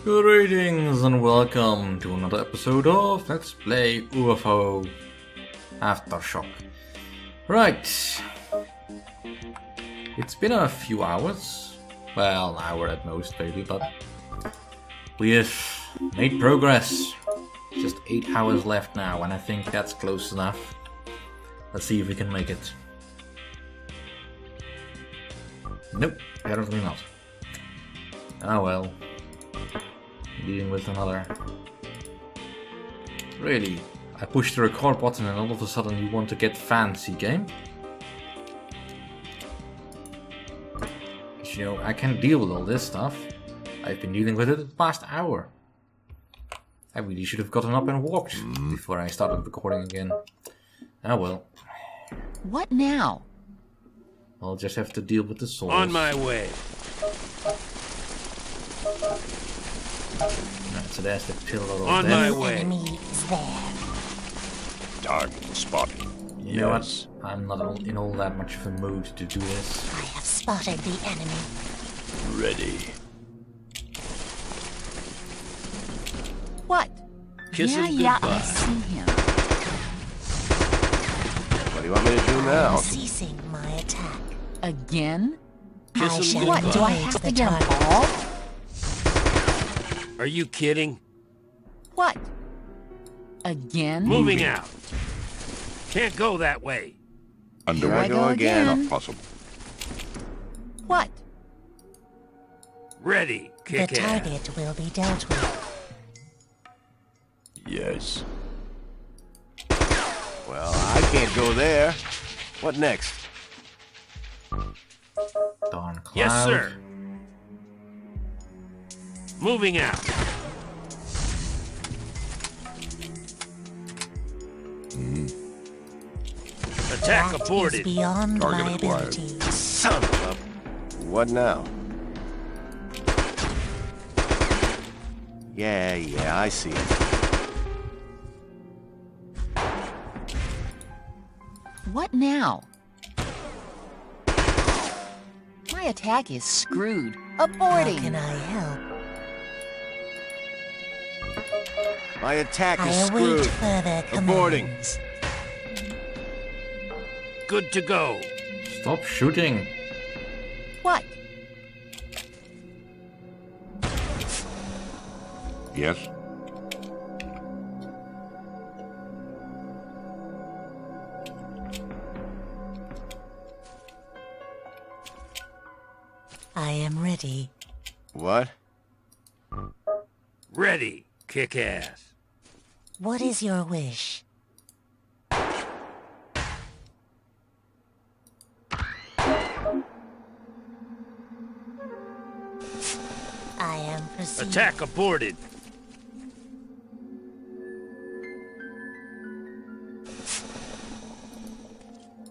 Greetings and welcome to another episode of Let's Play UFO Aftershock. Right, it's been a few hours, well, an hour at most maybe, but we have made progress. Just 8 hours left now, and I think that's close enough. Let's see if we can make it. Nope, apparently not. Oh well. Dealing with another. Really? I pushed the record button and all of a sudden you want to get fancy, game? But, you know, I can't deal with all this stuff. I've been dealing with it the past hour. I really should have gotten up and walked before I started recording again. Oh well. What now? I'll just have to deal with the source. On my way. Right, so there's the pillar of On death. my way. Enemy is there. Target spotted. You know what? I'm not in all that much of a mood to do this. I have spotted the enemy. Ready. What? Kiss him yeah, I goodbye. see him. What do you want me to do now? I'm ceasing my attack. Again? Kiss I him shall goodbye. what? Do I have to get a ball? Are you kidding? What? Again? Moving out. Can't go that way. Underway. Here I go again. Possible. What? Ready. The Kick ass. target will be dealt with. Yes. Well, I can't go there. What next? Darn cloud. Yes, sir. Moving out. Attack That is aborted. beyond Target my acquired. abilities. Son of a... What now? Yeah, I see it. What now? My attack is screwed. Aborting. How can I help? My attack I is await screwed. further Aborting. commands. Good to go. Stop shooting. What? Yes. I am ready. What? Ready. Kick ass. What is your wish? I am proceeding. Attack aborted.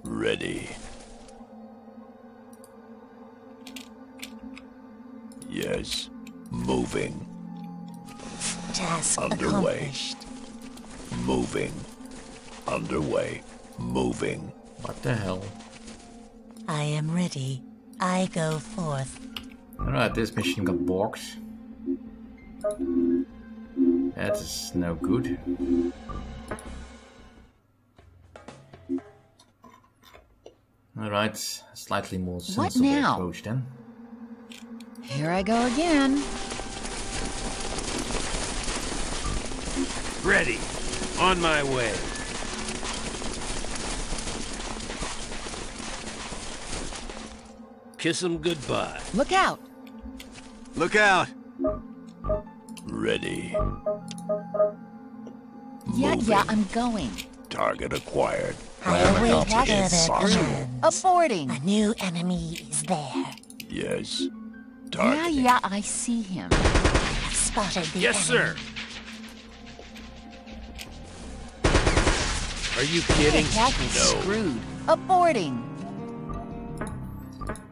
Ready. Yes. Moving. Task Underway. accomplished. Moving. Underway. Moving. What the hell? I am ready. I go forth. Alright, this mission got borked. That is no good. Alright, slightly more sensible now? approach then. Here I go again. Ready. On my way. Kiss him goodbye. Look out. Look out! Ready. Yeah, I'm going. Target acquired. I Plan await accomplished. further Possible. commands. Aborting. A new enemy is there. Yes. Target. Yeah, I see him. I have spotted the Yes, enemy. sir. Are you kidding? Attack is No. screwed. Aborting.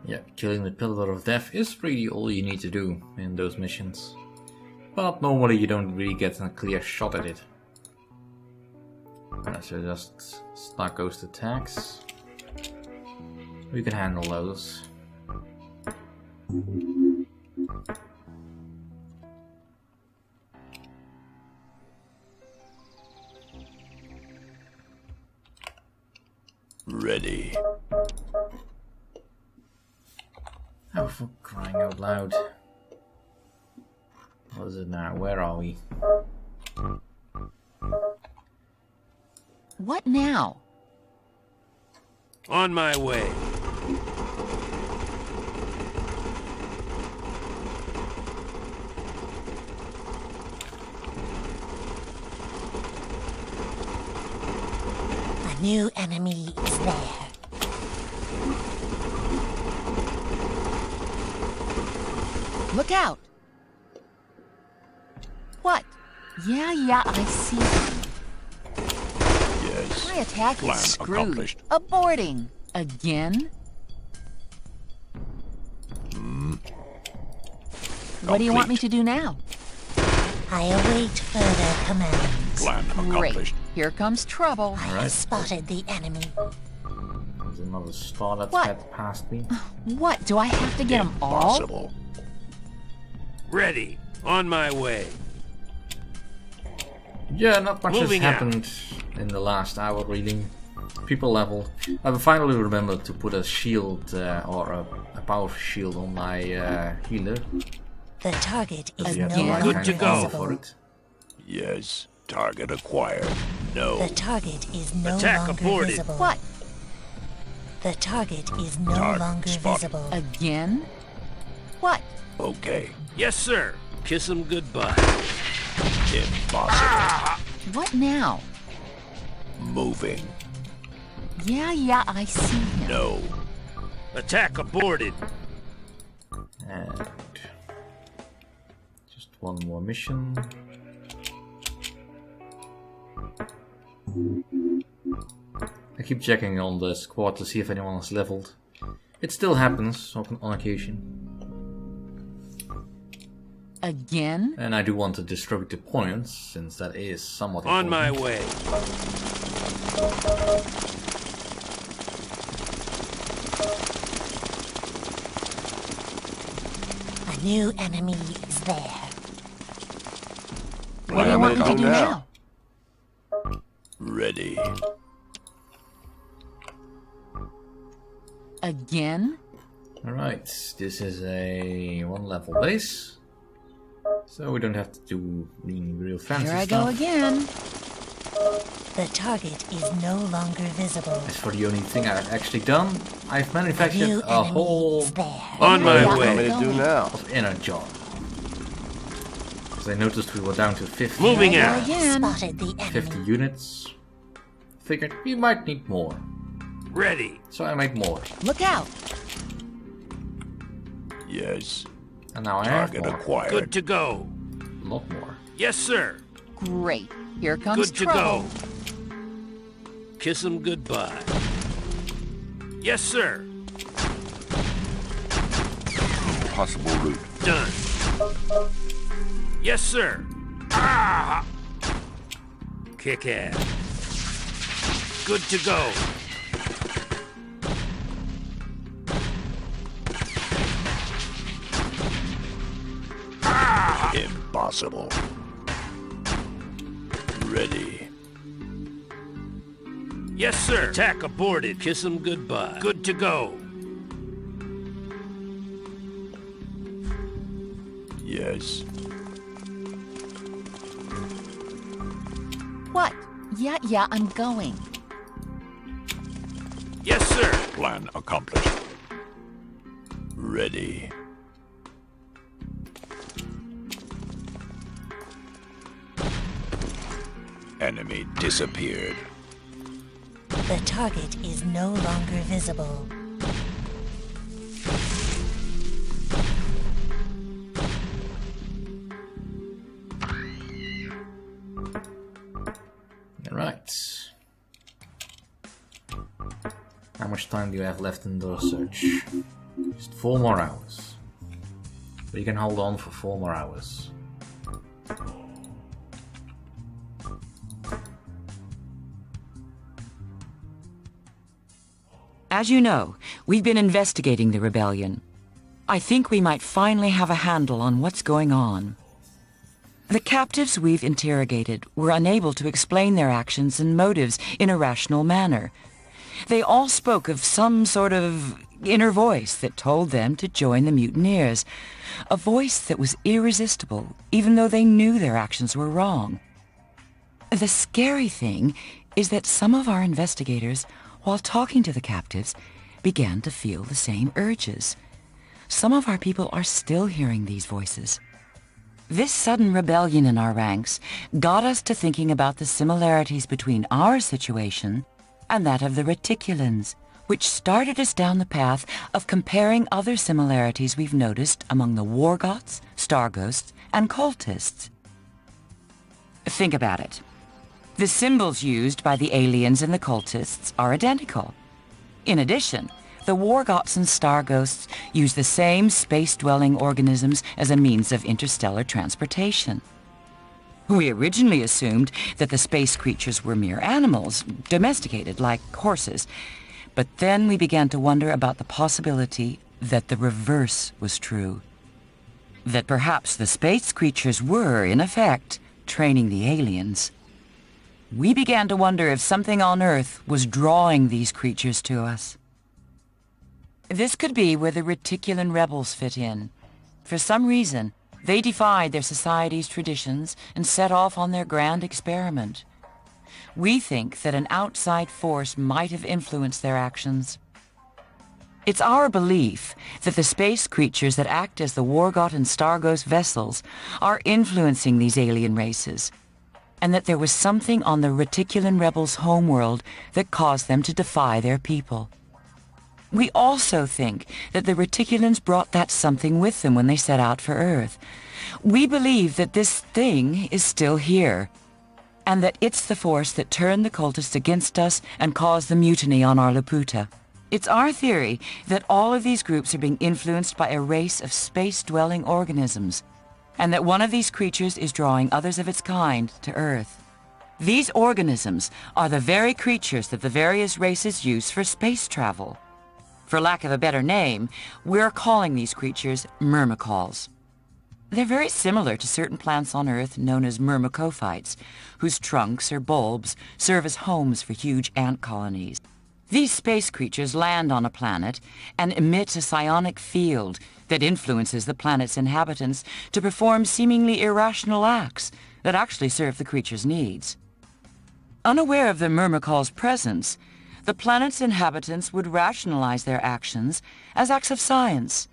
Yeah, killing the Pillar of Death is really all you need to do in those missions. But normally you don't really get a clear shot at it. So just Star Ghost attacks. We can handle those. Ready. Oh, for crying out loud. What is it now? Where are we? What now? On my way. A new enemy is there. Look out! What? Yeah, I see. Yes. My attack Plan is screwed. accomplished. Aborting. Again? What do you want me to do now? I await further commands. Plan Great. accomplished. Here comes trouble. I have spotted the enemy. There's another star that's What? sped past me. What? Do I have to get them all? Impossible. Ready. On my way. Yeah, not much Moving has out. happened in the last hour, really. People level. I've finally remembered to put a shield or a power shield on my healer. The target is You have no to longer Good to kind of go. go for visible. it. Yes. Target acquired. No. The target is no Attack longer aborted. visible. What? The target is no Target longer spotted. visible. Again? What? Okay. Yes, sir. Kiss 'em goodbye. Impossible. What now? Moving. Yeah, I see him. No. Attack aborted. And just one more mission. I keep checking on the squad to see if anyone is leveled. It still happens on occasion. Again? And I do want to distribute the points, since that is somewhat On my important. way. A new enemy is there. What do you want me to do now? Ready. Again? Alright, this is a one level base. So we don't have to do real fancy Here I stuff. go again. The target is no longer visible. As for the only thing I've actually done, I've A manufactured new a enemy whole is there. On my Yeah, way. I'm What do going. now? of energon. Because I noticed we were down to 50, Moving Here I out. go again. Spotted the 50 enemy. units. Figured we might need more. Ready. So I made more. Look out! Yes. And now I have Target more. acquired. Good to go. A lot more. Yes, sir. Great. Here comes Good to trouble. go. Kiss 'em goodbye. Yes, sir. Possible route. Done. Yes, sir. Ah! Kick ass. Good to go. Impossible. Ready. Yes, sir. Attack aborted. Kiss 'em goodbye. Good to go. Yes. What? Yeah, I'm going. Yes, sir. Plan accomplished. Ready. Enemy disappeared. The target is no longer visible. Alright. How much time do you have left in the search? Just 4 more hours. But you can hold on for 4 more hours. As you know, we've been investigating the rebellion. I think we might finally have a handle on what's going on. The captives we've interrogated were unable to explain their actions and motives in a rational manner. They all spoke of some sort of inner voice that told them to join the mutineers. A voice that was irresistible, even though they knew their actions were wrong. The scary thing is that some of our investigators, while talking to the captives, began to feel the same urges. Some of our people are still hearing these voices. This sudden rebellion in our ranks got us to thinking about the similarities between our situation and that of the Reticulans, which started us down the path of comparing other similarities we've noticed among the Wargoths, Star Ghosts, and Cultists. Think about it. The symbols used by the aliens and the Cultists are identical. In addition, the Wargoths and Star Ghosts use the same space-dwelling organisms as a means of interstellar transportation. We originally assumed that the space creatures were mere animals, domesticated like horses. But then we began to wonder about the possibility that the reverse was true. That perhaps the space creatures were, in effect, training the aliens. We began to wonder if something on Earth was drawing these creatures to us. This could be where the Reticulan rebels fit in. For some reason, they defied their society's traditions and set off on their grand experiment. We think that an outside force might have influenced their actions. It's our belief that the space creatures that act as the Wargoth and Star Ghost vessels are influencing these alien races, and that there was something on the Reticulan rebels' homeworld that caused them to defy their people. We also think that the Reticulans brought that something with them when they set out for Earth. We believe that this thing is still here, and that it's the force that turned the cultists against us and caused the mutiny on our Laputa. It's our theory that all of these groups are being influenced by a race of space-dwelling organisms, and that one of these creatures is drawing others of its kind to Earth. These organisms are the very creatures that the various races use for space travel. For lack of a better name, we're calling these creatures myrmecals. They're very similar to certain plants on Earth known as myrmecophytes, whose trunks or bulbs serve as homes for huge ant colonies. These space creatures land on a planet and emit a psionic field that influences the planet's inhabitants to perform seemingly irrational acts that actually serve the creature's needs. Unaware of the myrmecal's presence, the planet's inhabitants would rationalize their actions as acts of science,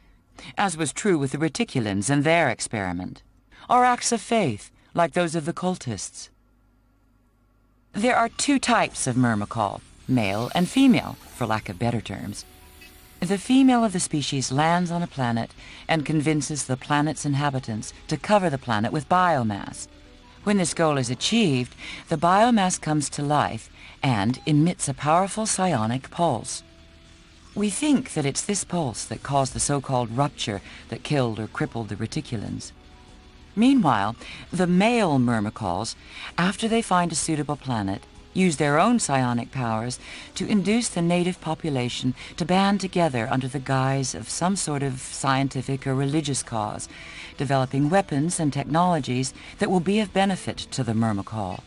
as was true with the Reticulans and their experiment, or acts of faith, like those of the cultists. There are two types of myrmecal, male and female, for lack of better terms. The female of the species lands on a planet and convinces the planet's inhabitants to cover the planet with biomass. When this goal is achieved, the biomass comes to life and emits a powerful psionic pulse. We think that it's this pulse that caused the so-called rupture that killed or crippled the Reticulans. Meanwhile, the male myrmecals, after they find a suitable planet, use their own psionic powers to induce the native population to band together under the guise of some sort of scientific or religious cause, developing weapons and technologies that will be of benefit to the myrmecal.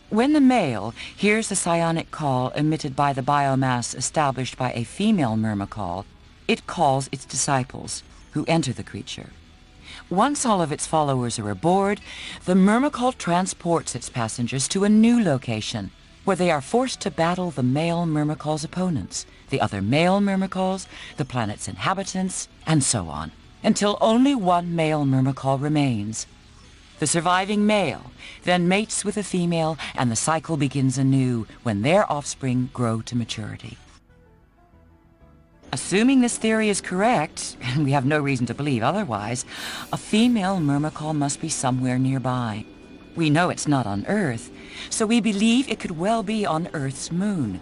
When the male hears the psionic call emitted by the biomass established by a female myrmecal, it calls its disciples, who enter the creature. Once all of its followers are aboard, the myrmecal transports its passengers to a new location, where they are forced to battle the male myrmecal's opponents, the other male myrmecals, the planet's inhabitants, and so on, until only one male myrmecal remains. The surviving male then mates with a female, and the cycle begins anew when their offspring grow to maturity. Assuming this theory is correct, and we have no reason to believe otherwise, a female myrmecal must be somewhere nearby. We know it's not on Earth, so we believe it could well be on Earth's moon.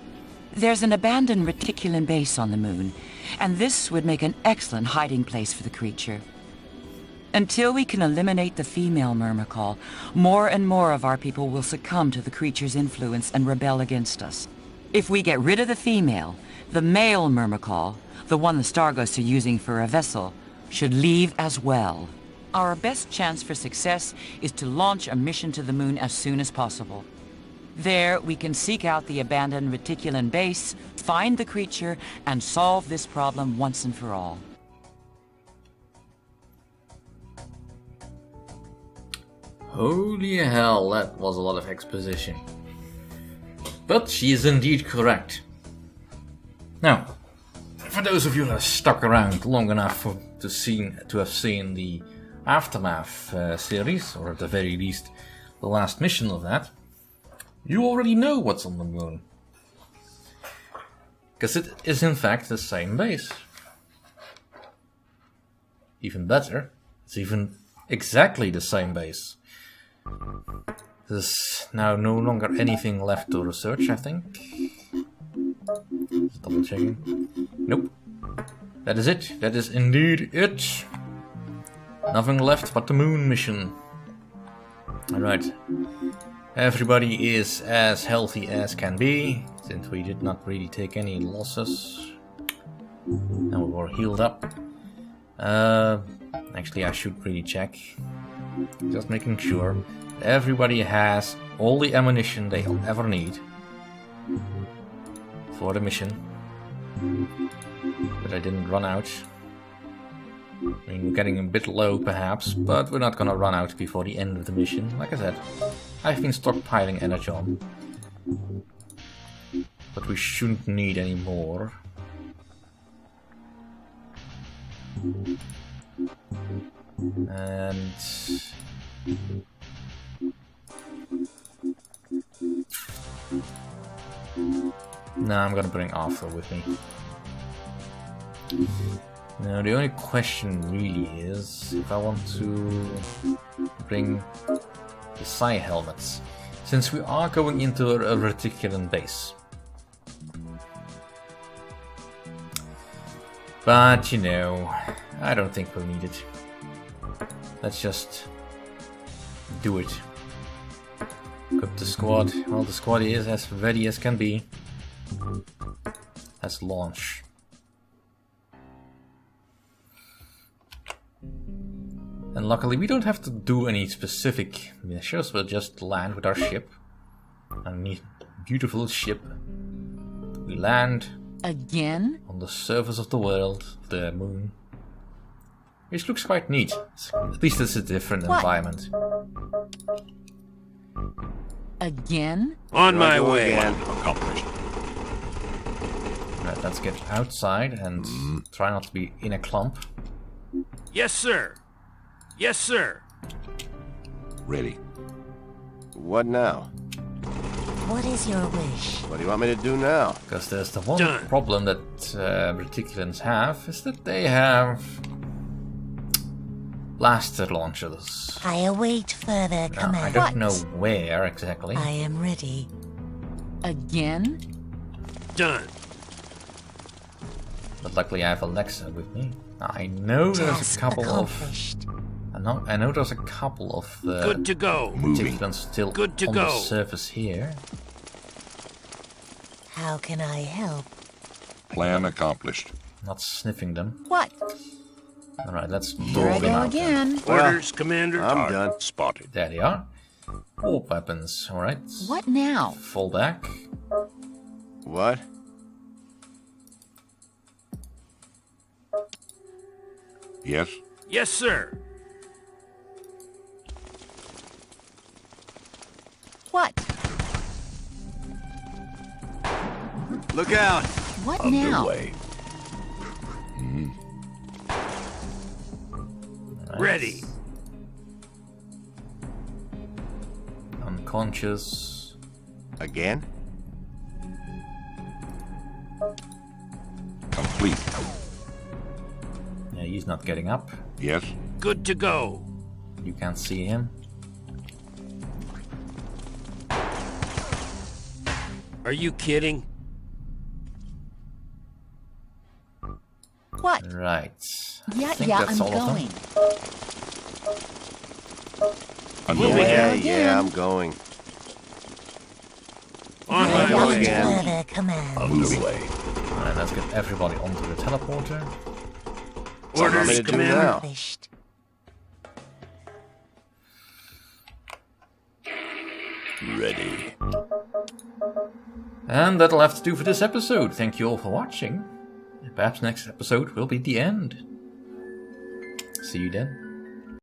There's an abandoned Reticulan base on the moon, and this would make an excellent hiding place for the creature. Until we can eliminate the female myrmecal, more and more of our people will succumb to the creature's influence and rebel against us. If we get rid of the female, the male myrmecal, the one the Star Ghosts are using for a vessel, should leave as well. Our best chance for success is to launch a mission to the moon as soon as possible. There, we can seek out the abandoned Reticulan base, find the creature, and solve this problem once and for all. Holy hell, that was a lot of exposition. But she is indeed correct. Now, for those of you that have stuck around long enough to have seen the Aftermath series, or at the very least the last mission of that, you already know what's on the moon. Because it is in fact the same base. Even better, it's even exactly the same base. There's now no longer anything left to research, I think. Just double checking. Nope. That is it. That is indeed it. Nothing left but the moon mission. Alright. Everybody is as healthy as can be, since we did not really take any losses. And we were healed up. Actually, I should really check. Just making sure everybody has all the ammunition they'll ever need for the mission. That I didn't run out. I mean, we're getting a bit low perhaps, but we're not gonna run out before the end of the mission. Like I said, I've been stockpiling energon. But we shouldn't need any more. And no, I'm gonna bring Arthur with me. Now the only question really is if I want to bring the Psi helmets, since we are going into a Reticulan base. But you know, I don't think we'll need it. Let's just do it. Equip the squad. Well, the squad is as ready as can be. Let's launch. And luckily we don't have to do any specific missions, we'll just land with our ship. A neat, beautiful ship. We land Again? on the surface of the world, the moon. Which looks quite neat. At least it's a different environment. Again? On my way. Accomplished. Right, let's get outside and try not to be in a clump. Yes, sir. Yes, sir. Ready. What now? What is your wish? What do you want me to do now? Because there's the one Done. problem that Reticulans have, is that they have blaster launchers. I await further Now, command. I don't know where exactly. I am ready. Again? Done. But luckily I have Alexa with me. Now, I know there's a Task couple of... accomplished. I know there's a couple of Good to go. Moving. Reticulans still Good to on the go. surface here. How can I help? Plan accomplished. Not sniffing them. What? Alright, let's Here I draw them go out. then. again. Orders, Commander. I'm done. Spotted. There they are. Orb weapons, alright. What now? Fall back. What? Yes. Yes, sir. What? Look out! What now? Underway. Alright. Ready. Unconscious. Again? Complete. Yeah, he's not getting up. Yes. Good to go. You can't see him. Are you kidding? What? Right. Yeah, I think yeah, that's I'm all of them. going. Underway. Yeah, again. I'm going. On I my go await way. again. further command. Underway. Alright, let's get everybody onto the teleporter. What do you want me Orders, to do Commander. now? Accomplished. Ready. And that'll have to do for this episode. Thank you all for watching. Perhaps next episode will be the end. See you then.